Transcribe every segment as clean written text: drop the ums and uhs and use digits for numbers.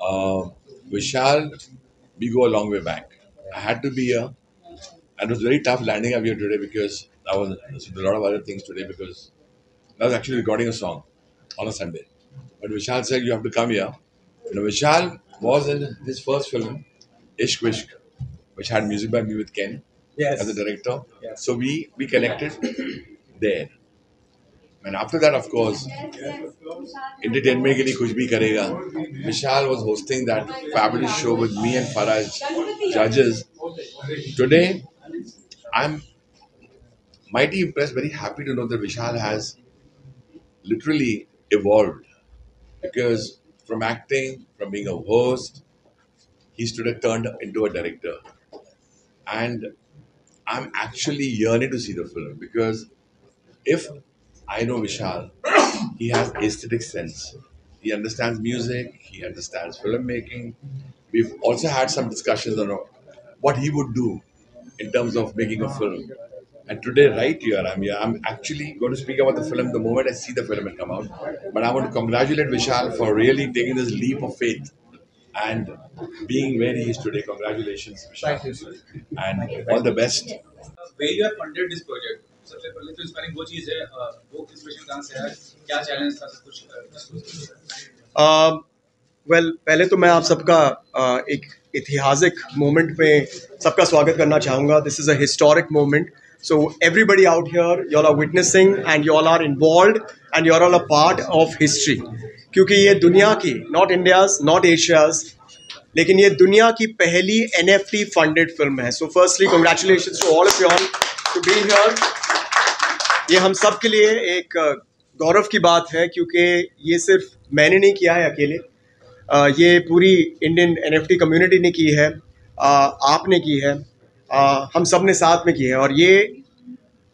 Uh, Vishal, we go a long way back. I had to be here, and it was very tough landing up here today because I was a lot of other things today because I was actually recording a song on a Sunday. But Vishal said you have to come here. Vishal was in his first film, Ishq Vishk, which had music by me with Ken as a director. So we connected there. And after that, of course, entertainment के लिए कुछ भी करेगा. Vishal was hosting that fabulous show with me and Faraj judges. Today, I'm mighty impressed, very happy to know that Vishal has literally evolved because from acting, from being a host, he stood and turned into a director. And I'm actually yearning to see the film because if I know Vishal, he has aesthetic sense. He understands music, he understands filmmaking. We've also had some discussions on what he would do in terms of making a film. And today, right here, I'm here. I'm actually going to speak about the film the moment I see the film will come out. But I want to congratulate Vishal for really taking this leap of faith and being where he is today. Congratulations, Vishal. Thank you, sir. And all the best. Way you have funded this project सबसे पहले तो inspiring वो चीज़ है वो inspiration कहाँ से है क्या चैलेंज था सब कुछ वेल पहले तो मैं आप सबका एक ऐतिहासिक मोमेंट में सबका स्वागत करना चाहूँगा. This is a historic moment. So everybody out here you all are witnessing and you all are involved and you are all a part of history. क्योंकि ये दुनिया की, नॉट इंडियाज़, नॉट एशियाज़, लेकिन ये दुनिया की पहली NFT फंडेड फिल्म है. So firstly congratulations to all of you all to be here. ये हम सब के लिए एक गौरव की बात है क्योंकि ये सिर्फ मैंने नहीं किया है अकेले. ये पूरी इंडियन NFT कम्युनिटी ने की है, आपने की है, हम सब ने साथ में की है. और ये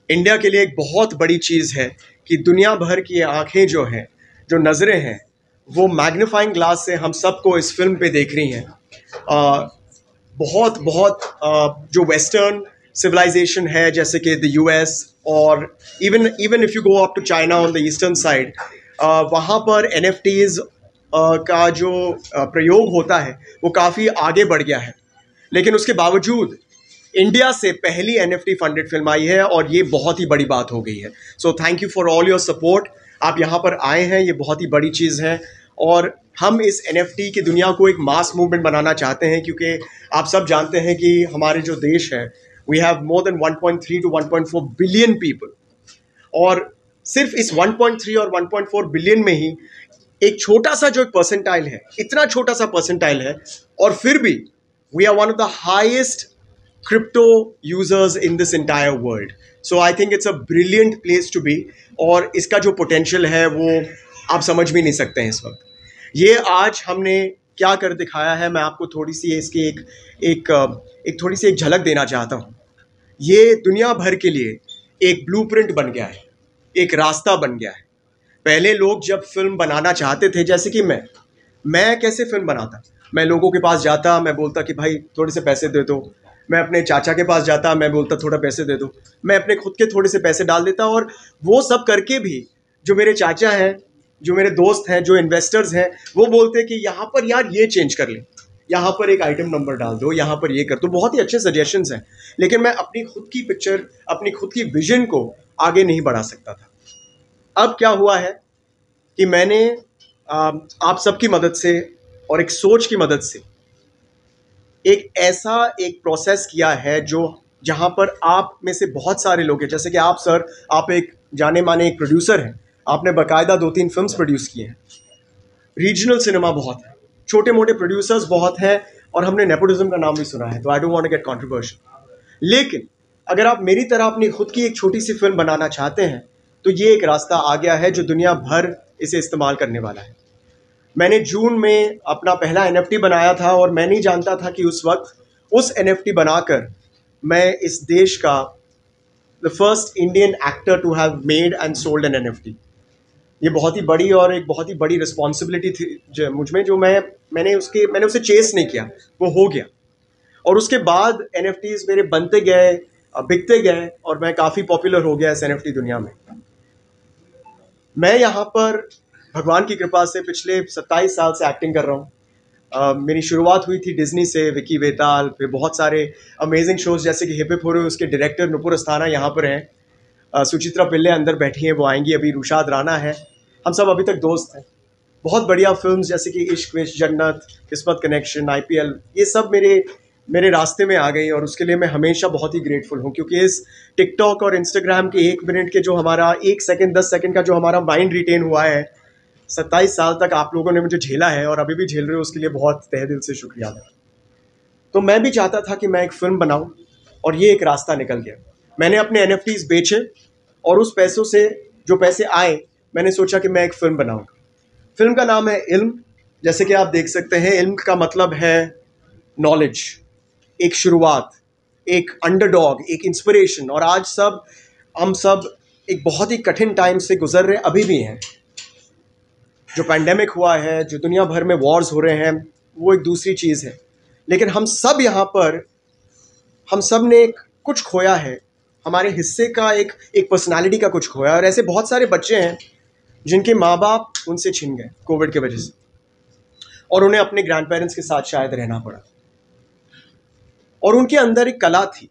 इंडिया के लिए एक बहुत बड़ी चीज़ है कि दुनिया भर की आंखें जो हैं, जो नज़रें हैं, वो मैग्नीफाइंग ग्लास से हम सबको इस फिल्म पे देख रही हैं. बहुत बहुत जो वेस्टर्न सिविलाइजेशन है जैसे कि द US और even if you go up to China on the eastern side, वहाँ पर NFTs का जो प्रयोग होता है वो काफ़ी आगे बढ़ गया है. लेकिन उसके बावजूद इंडिया से पहली NFT फंडेड फिल्म आई है और ये बहुत ही बड़ी बात हो गई है. So thank you for all your support. आप यहाँ पर आए हैं, ये बहुत ही बड़ी चीज़ है. और हम इस NFT की दुनिया को एक मास मूवमेंट बनाना चाहते हैं क्योंकि आप सब जानते हैं कि हमारे जो देश है, we have more than 1.3 to 1.4 billion people. और सिर्फ इस 1.3 और 1.4 बिलियन में ही एक छोटा सा जो एक परसेंटाइल है, इतना छोटा सा परसेंटाइल है, और फिर भी we are one of the highest crypto users in this entire world. So I think it's a brilliant place to be. और इसका जो पोटेंशियल है वो आप समझ भी नहीं सकते हैं इस वक्त. ये आज हमने क्या कर दिखाया है, मैं आपको थोड़ी सी इसकी एक थोड़ी सी एक झलक देना चाहता हूँ. ये दुनिया भर के लिए एक ब्लूप्रिंट बन गया है, एक रास्ता बन गया है. पहले लोग जब फिल्म बनाना चाहते थे, जैसे कि मैं कैसे फिल्म बनाता, मैं लोगों के पास जाता, मैं बोलता कि भाई थोड़े से पैसे दे दो. मैं अपने चाचा के पास जाता, मैं बोलता थोड़ा पैसे दे दो. मैं अपने खुद के थोड़े से पैसे डाल देता. और वो सब करके भी जो मेरे चाचा हैं, जो मेरे दोस्त हैं, जो इन्वेस्टर्स हैं, वो बोलते कि यहाँ पर यार ये चेंज कर ले, यहाँ पर एक आइटम नंबर डाल दो, यहाँ पर ये कर दो. बहुत ही अच्छे सजेशंस हैं. लेकिन मैं अपनी खुद की पिक्चर, अपनी खुद की विजन को आगे नहीं बढ़ा सकता था. अब क्या हुआ है कि मैंने आप सबकी मदद से और एक सोच की मदद से एक ऐसा एक प्रोसेस किया है जो जहाँ पर आप में से बहुत सारे लोग हैं, जैसे कि आप सर, आप एक जाने माने एक प्रोड्यूसर हैं, आपने बाकायदा 2-3 फिल्म्स प्रोड्यूस किए हैं. रीजनल सिनेमा बहुत है, छोटे मोटे प्रोड्यूसर्स बहुत हैं, और हमने नेपोटिज्म का नाम भी सुना है. तो I don't want to get controversial. लेकिन अगर आप मेरी तरह अपनी खुद की एक छोटी सी फिल्म बनाना चाहते हैं तो ये एक रास्ता आ गया है जो दुनिया भर इसे इस्तेमाल करने वाला है. मैंने जून में अपना पहला NFT बनाया था और मैं नहीं जानता था कि उस वक्त उस NFT बनाकर मैं इस देश का the first Indian actor to have made and sold an NFT. ये बहुत ही बड़ी और एक बहुत ही बड़ी रिस्पॉन्सिबिलिटी थी मुझ में, जो मैंने उसे चेस नहीं किया, वो हो गया. और उसके बाद NFTs मेरे बनते गए, बिकते गए, और मैं काफ़ी पॉपुलर हो गया इस NFT दुनिया में. मैं यहाँ पर भगवान की कृपा से पिछले 27 साल से एक्टिंग कर रहा हूँ. मेरी शुरुआत हुई थी डिज्नी से, विकी वेताल, फिर बहुत सारे अमेजिंग शोज़ जैसे कि हिप हिप हुर्रे, उसके डायरेक्टर नुपुर अस्थाना यहाँ पर हैं, सुचित्रा पिल्ले अंदर बैठी हैं, वो आएंगी अभी, रुशाद राणा है, हम सब अभी तक दोस्त हैं। बहुत बढ़िया फिल्म्स जैसे कि इश्क विश्क, जन्नत, किस्मत कनेक्शन, IPL, ये सब मेरे रास्ते में आ गई और उसके लिए मैं हमेशा बहुत ही ग्रेटफुल हूँ, क्योंकि इस टिकटॉक और इंस्टाग्राम के 1 मिनट के जो हमारा 1 सेकंड 10 सेकंड का जो हमारा माइंड रिटेन हुआ है, 27 साल तक आप लोगों ने मुझे झेला है और अभी भी झेल रहे हो, उसके लिए बहुत तहे दिल से शुक्रिया है। तो मैं भी चाहता था कि मैं एक फ़िल्म बनाऊं और ये एक रास्ता निकल गया। मैंने अपने NFTs बेचे और उस पैसों से जो पैसे आए, मैंने सोचा कि मैं एक फ़िल्म बनाऊंगा। फिल्म का नाम है इल्म। जैसे कि आप देख सकते हैं, इल्म का मतलब है नॉलेज, एक शुरुआत, एक अंडरडॉग, एक इंस्पिरेशन। और आज हम सब एक बहुत ही कठिन टाइम से गुजर रहे, अभी भी हैं। जो पैंडेमिक हुआ है, जो दुनिया भर में वॉर्स हो रहे हैं, वो एक दूसरी चीज़ है, लेकिन हम सब यहाँ पर, हम सब ने कुछ खोया है, हमारे हिस्से का एक पर्सनालिटी का कुछ खोया। और ऐसे बहुत सारे बच्चे हैं जिनके माँ बाप उनसे छिन गए कोविड के वजह से, और उन्हें अपने ग्रैंड पेरेंट्स के साथ शायद रहना पड़ा, और उनके अंदर एक कला थी,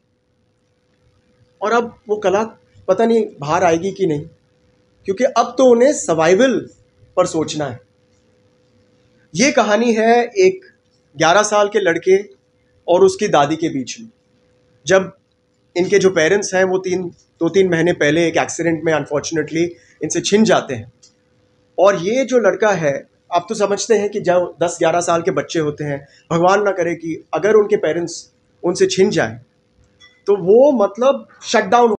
और अब वो कला पता नहीं बाहर आएगी कि नहीं, क्योंकि अब तो उन्हें सर्वाइवल पर सोचना है। ये कहानी है एक 11 साल के लड़के और उसकी दादी के बीच में, जब इनके जो पेरेंट्स हैं वो 2-3 महीने पहले एक एक्सीडेंट में अनफॉर्चुनेटली इनसे छिन जाते हैं। और ये जो लड़का है, आप तो समझते हैं कि जब 10-11 साल के बच्चे होते हैं, भगवान ना करे कि अगर उनके पेरेंट्स उनसे छिन जाए, तो वो मतलब शट डाउन